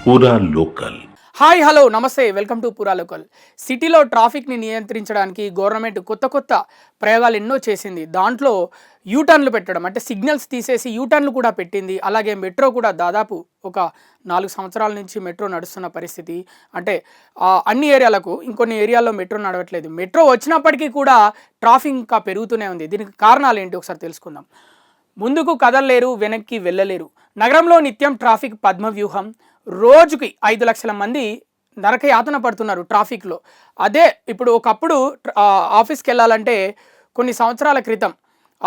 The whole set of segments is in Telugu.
పూరా లోకల్. హాయ్ హలో నమస్తే వెల్కమ్ టు పూరా లోకల్. సిటీలో ట్రాఫిక్ని నియంత్రించడానికి గవర్నమెంట్ కొత్త ప్రయోగాలు ఎన్నో చేసింది. దాంట్లో యూటర్న్లు పెట్టడం, అంటే సిగ్నల్స్ తీసేసి యూటర్న్లు కూడా పెట్టింది. అలాగే మెట్రో కూడా దాదాపు ఒక 4 సంవత్సరాల నుంచి మెట్రో నడుస్తున్న పరిస్థితి. అంటే అన్ని ఏరియాలకు, ఇంకొన్ని ఏరియాల్లో మెట్రో నడవట్లేదు. మెట్రో వచ్చినప్పటికీ కూడా ట్రాఫిక్ ఇంకా పెరుగుతూనే ఉంది. దీనికి కారణాలు ఏంటి ఒకసారి తెలుసుకుందాం. ముందుకు కదలలేరు, వెనక్కి వెళ్ళలేరు. నగరంలో నిత్యం ట్రాఫిక్ పద్మవ్యూహం. రోజుకి 5 లక్షల మంది నరకయాతన పడుతున్నారు ట్రాఫిక్లో. అదే ఇప్పుడు ఒకప్పుడు ఆఫీస్కి వెళ్ళాలంటే, కొన్ని సంవత్సరాల క్రితం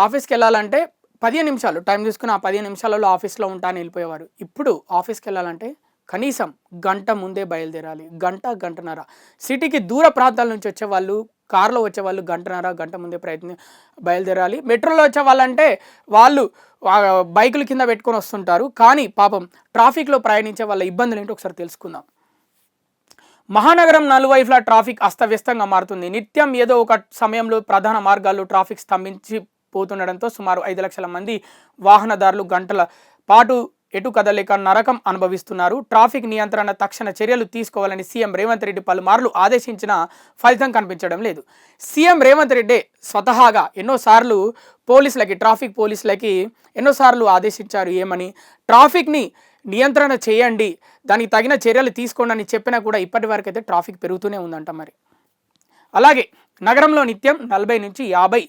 ఆఫీస్కి వెళ్ళాలంటే 15 నిమిషాలు టైం తీసుకుని ఆ 15 నిమిషాలలో ఆఫీస్లో ఉంటానని వెళ్ళిపోయేవారు. ఇప్పుడు ఆఫీస్కి వెళ్ళాలంటే కనీసం గంట ముందే బయలుదేరాలి. గంటన్నర. సిటీకి దూర ప్రాంతాల నుంచి వచ్చేవాళ్ళు, కారులో వచ్చేవాళ్ళు గంట ముందే బయలుదేరాలి. మెట్రోలో వచ్చే వాళ్ళంటే వాళ్ళు బైకులు కింద పెట్టుకొని వస్తుంటారు. కానీ పాపం ట్రాఫిక్లో ప్రయాణించే వాళ్ళ ఇబ్బందులు ఏంటో ఒకసారి తెలుసుకుందాం. మహానగరం నలువైపులా ట్రాఫిక్ అస్తవ్యస్తంగా మారుతుంది. నిత్యం ఏదో ఒక సమయంలో ప్రధాన మార్గాల్లో ట్రాఫిక్ స్తంభించిపోతుండడంతో సుమారు 5 లక్షల మంది వాహనదారులు గంటల పాటు ఎటు కదలేక నరకం అనుభవిస్తున్నారు. ట్రాఫిక్ నియంత్రణ తక్షణ చర్యలు తీసుకోవాలని సీఎం రేవంత్ రెడ్డి పలుమార్లు ఆదేశించిన ఫలితం కనిపించడం లేదు. సీఎం రేవంత్ రెడ్డి స్వతహాగా ఎన్నోసార్లు ట్రాఫిక్ పోలీసులకి ఎన్నోసార్లు ఆదేశించారు. ఏమని? ట్రాఫిక్ని నియంత్రణ చేయండి, దానికి తగిన చర్యలు తీసుకోండి అని చెప్పినా కూడా ఇప్పటి వరకు అయితే ట్రాఫిక్ పెరుగుతూనే ఉందంట. మరి అలాగే నగరంలో నిత్యం 40 నుంచి 50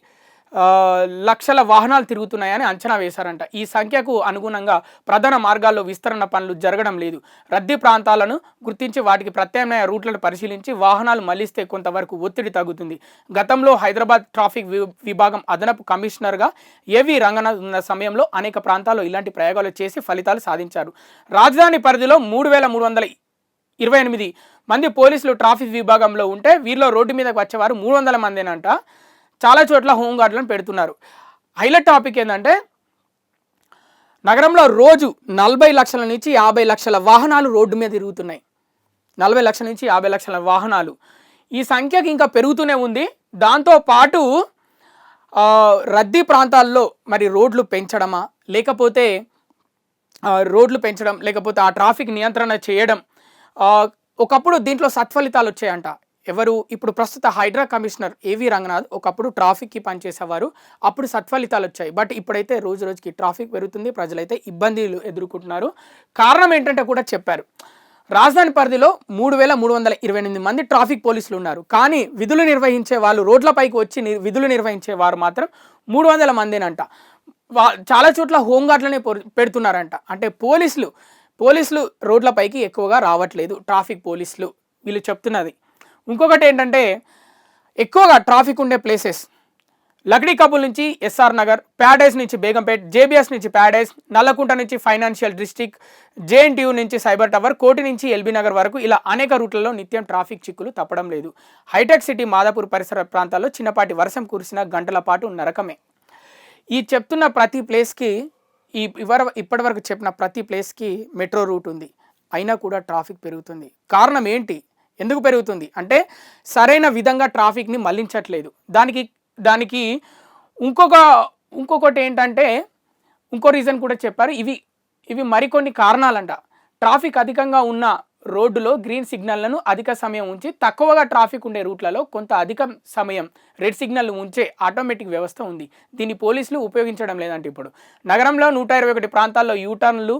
లక్షల వాహనాలు తిరుగుతున్నాయని అంచనా వేశారంట. ఈ సంఖ్యకు అనుగుణంగా ప్రధాన మార్గాల్లో విస్తరణ పనులు జరగడం లేదు. రద్దీ ప్రాంతాలను గుర్తించి వాటికి ప్రత్యామ్నాయ రూట్లను పరిశీలించి వాహనాలు మళ్లిస్తే కొంతవరకు ఒత్తిడి తగ్గుతుంది. గతంలో హైదరాబాద్ ట్రాఫిక్ విభాగం అదనపు కమిషనర్గా ఏవి రంగనాథ్ ఉన్న సమయంలో అనేక ప్రాంతాల్లో ఇలాంటి ప్రయోగాలు చేసి ఫలితాలు సాధించారు. రాజధాని పరిధిలో 3,328 మంది పోలీసులు ట్రాఫిక్ విభాగంలో ఉంటే వీరిలో రోడ్డు మీదకి వచ్చేవారు 300 మందేనంట. చాలా చోట్ల హోంగార్డులను పెడుతున్నారు. హైలైట్ టాపిక్ ఏంటంటే, నగరంలో రోజు 40 లక్షల నుంచి 50 లక్షల వాహనాలు రోడ్డు మీద తిరుగుతున్నాయి. 40 లక్షల నుంచి 50 లక్షల వాహనాలు. ఈ సంఖ్యకి ఇంకా పెరుగుతూనే ఉంది. దాంతోపాటు రద్దీ ప్రాంతాల్లో మరి రోడ్లు పెంచడం, లేకపోతే ఆ ట్రాఫిక్ నియంత్రణ చేయడం. ఒకప్పుడు దీంట్లో సత్ఫలితాలు వచ్చాయంట. ఎవరు? ఇప్పుడు ప్రస్తుత హైడ్రా కమిషనర్ ఏవి రంగనాథ్ ఒకప్పుడు ట్రాఫిక్కి పనిచేసేవారు. అప్పుడు సత్ఫలితాలు వచ్చాయి. బట్ ఇప్పుడైతే రోజు రోజుకి ట్రాఫిక్ పెరుగుతుంది, ప్రజలైతే ఇబ్బందులు ఎదుర్కొంటున్నారు. కారణం ఏంటంటే కూడా చెప్పారు. రాజధాని పరిధిలో 3,328 మంది ట్రాఫిక్ పోలీసులు ఉన్నారు. కానీ విధులు నిర్వహించే వాళ్ళు, రోడ్లపైకి వచ్చి విధులు నిర్వహించే వారు మాత్రం 300 మందేనంట. చాలా చోట్ల హోంగార్డులనే పెడుతున్నారంట. అంటే పోలీసులు రోడ్లపైకి ఎక్కువగా రావట్లేదు, ట్రాఫిక్ పోలీసులు వీళ్ళు చెప్తున్నది. ఇంకొకటి ఏంటంటే, ఎక్కువగా ట్రాఫిక్ ఉండే ప్లేసెస్ లక్డీ కపుల్ నుంచి ఎస్ఆర్ నగర్, ప్యాడైజ్ నుంచి బేగంపేట్, జేబీఎస్ నుంచి ప్యాడైజ్, నల్లకుంట నుంచి ఫైనాన్షియల్ డిస్ట్రిక్ట్, జేఎన్టీయూ నుంచి సైబర్ టవర్, కోటి నుంచి ఎల్బీ నగర్ వరకు ఇలా అనేక రూట్లలో నిత్యం ట్రాఫిక్ చిక్కులు తప్పడం లేదు. హైటెక్ సిటీ, మాదాపూర్ పరిసర ప్రాంతాల్లో చిన్నపాటి వర్షం కురిసిన గంటల పాటు నరకమే. ఈ చెప్తున్న ప్రతి ప్లేస్కి, ఇప్పటి వరకు చెప్పిన ప్రతి ప్లేస్కి మెట్రో రూట్ ఉంది. అయినా కూడా ట్రాఫిక్ పెరుగుతుంది. కారణం ఏంటి? ఎందుకు పెరుగుతుంది అంటే, సరైన విధంగా ట్రాఫిక్ని మళ్లించట్లేదు. దానికి ఇంకొకటి ఏంటంటే, ఇంకో రీజన్ కూడా చెప్పారు. ఇవి మరికొన్ని కారణాలంట. ట్రాఫిక్ అధికంగా ఉన్న రోడ్డులో గ్రీన్ సిగ్నల్లను అధిక సమయం ఉంచి, తక్కువగా ట్రాఫిక్ ఉండే రూట్లలో కొంత అధిక సమయం రెడ్ సిగ్నల్ ఉంచే ఆటోమేటిక్ వ్యవస్థ ఉంది. దీన్ని పోలీసులు ఉపయోగించడం లేదంటే ఇప్పుడు నగరంలో 121 ప్రాంతాల్లో యూటర్న్లు,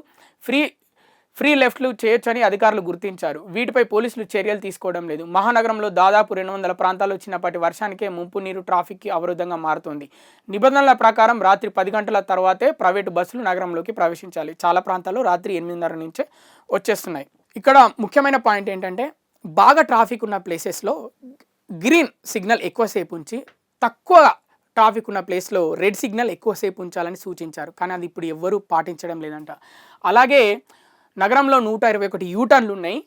ఫ్రీ లెఫ్ట్లు చేయొచ్చని అధికారులు గుర్తించారు. వీటిపై పోలీసులు చర్యలు తీసుకోవడం లేదు. మహానగరంలో దాదాపు 200 ప్రాంతాల్లో చిన్నపాటి వర్షానికే ముంపు నీరు ట్రాఫిక్కి అవరోధంగా మారుతుంది. నిబంధనల ప్రకారం రాత్రి 10 గంటల తర్వాతే ప్రైవేటు బస్సులు నగరంలోకి ప్రవేశించాలి. చాలా ప్రాంతాల్లో రాత్రి 8:30 నుంచే వచ్చేస్తున్నాయి. ఇక్కడ ముఖ్యమైన పాయింట్ ఏంటంటే, బాగా ట్రాఫిక్ ఉన్న ప్లేసెస్లో గ్రీన్ సిగ్నల్ ఎక్కువసేపు ఉంచి, తక్కువ ట్రాఫిక్ ఉన్న ప్లేస్లో రెడ్ సిగ్నల్ ఎక్కువసేపు ఉంచాలని సూచించారు. కానీ అది ఇప్పుడు ఎవ్వరూ పాటించడం లేదంట. అలాగే నగరంలో 121 యూటర్న్లు ఉన్నాయి.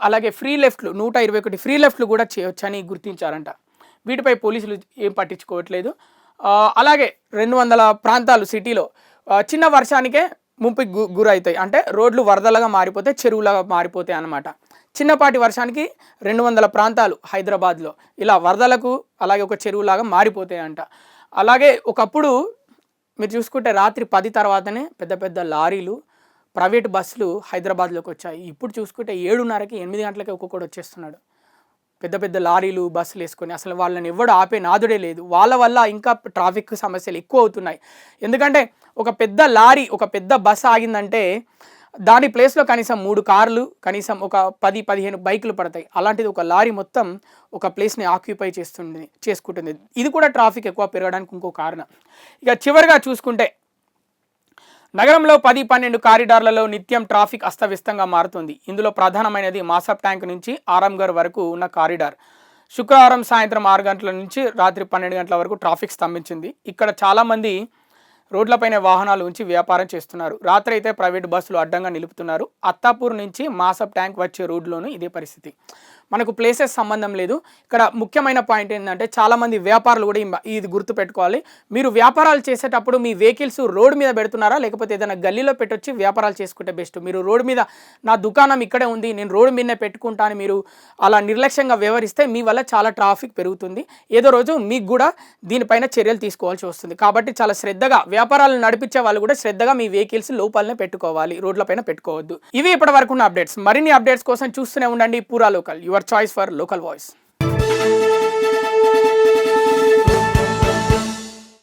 అలాగే ఫ్రీ లెఫ్ట్లు 121 ఫ్రీ లెఫ్ట్లు కూడా చేయొచ్చని గుర్తించారంట. వీటిపై పోలీసులు ఏం పట్టించుకోవట్లేదు. అలాగే 200 ప్రాంతాలు సిటీలో చిన్న వర్షానికే ముంపుకి గురవుతాయి. అంటే రోడ్లు వరదలుగా మారిపోతే, చెరువులుగా మారిపోతాయి అన్నమాట. చిన్నపాటి వర్షానికి 200 ప్రాంతాలు హైదరాబాద్లో ఇలా వరదలకు, అలాగే ఒక చెరువులాగా మారిపోతాయంట. అలాగే ఒకప్పుడు మీరు చూసుకుంటే రాత్రి 10 తర్వాతనే పెద్ద లారీలు ప్రైవేట్ బస్సులు హైదరాబాద్లోకి వచ్చాయి. ఇప్పుడు చూసుకుంటే 7:30కి 8 గంటలకి ఒక్కొక్కడు వచ్చేస్తున్నాడు. పెద్ద పెద్ద లారీలు బస్సులు వేసుకొని అసలు వాళ్ళని ఎవడు ఆపే నాదుడే లేదు. వాళ్ళ వల్ల ఇంకా ట్రాఫిక్ సమస్యలు ఎక్కువ అవుతున్నాయి. ఎందుకంటే ఒక పెద్ద లారీ ఒక పెద్ద బస్సు ఆగిందంటే దాని ప్లేస్లో కనీసం 3 కార్లు కనీసం ఒక 10-15 బైకులు పడతాయి. అలాంటిది ఒక లారీ మొత్తం ఒక ప్లేస్ని ఆక్యుపై చేసుకుంటుంది. ఇది కూడా ట్రాఫిక్ ఎక్కువ పెరగడానికి ఇంకో కారణం. ఇక చివరిగా చూసుకుంటే నగరంలో 10-12 కారిడార్లలో నిత్యం ట్రాఫిక్ అస్తవ్యస్తంగా మారుతుంది. ఇందులో ప్రధానమైనది మాసప్ ట్యాంక్ నుంచి ఆరాంఘర్ వరకు ఉన్న కారిడార్. శుక్రవారం సాయంత్రం 6 గంటల నుంచి రాత్రి 12 గంటల వరకు ట్రాఫిక్ స్తంభించింది. ఇక్కడ చాలామంది రోడ్లపైన వాహనాలు ఉంచి వ్యాపారం చేస్తున్నారు. రాత్రి అయితే ప్రైవేట్ బస్సులు అడ్డంగా నిలుపుతున్నారు. అత్తాపూర్ నుంచి మాసప్ ట్యాంక్ వచ్చే రోడ్లోనూ ఇదే పరిస్థితి. మనకు ప్లేసెస్ సంబంధం లేదు. ఇక్కడ ముఖ్యమైన పాయింట్ ఏంటంటే చాలామంది వ్యాపారులు కూడా ఇది గుర్తుపెట్టుకోవాలి. మీరు వ్యాపారాలు చేసేటప్పుడు మీ వెహికల్స్ రోడ్డు మీద పెడుతున్నారా లేకపోతే ఏదైనా గల్లీలో పెట్టొచ్చి వ్యాపారాలు చేసుకుంటే బెస్ట్. మీరు రోడ్డు మీద నా దుకాణం ఇక్కడే ఉంది నేను రోడ్డు మీదనే పెట్టుకుంటాను మీరు అలా నిర్లక్ష్యంగా వ్యవహరిస్తే మీ వల్ల చాలా ట్రాఫిక్ పెరుగుతుంది. ఏదో రోజు మీకు కూడా దీనిపైన చర్యలు తీసుకోవాల్సి వస్తుంది. కాబట్టి చాలా శ్రద్ధగా వ్యాపారాలు నడిపించే వాళ్ళు కూడా శ్రద్ధగా మీ వెహికల్స్ లోపలనే పెట్టుకోవాలి, రోడ్లపైన పెట్టుకోవద్దు. ఇవి ఇప్పటి వరకు ఉన్న అప్డేట్స్. మరిన్ని అప్డేట్స్ కోసం చూస్తూనే ఉండండి పూరా local, your choice for local voice.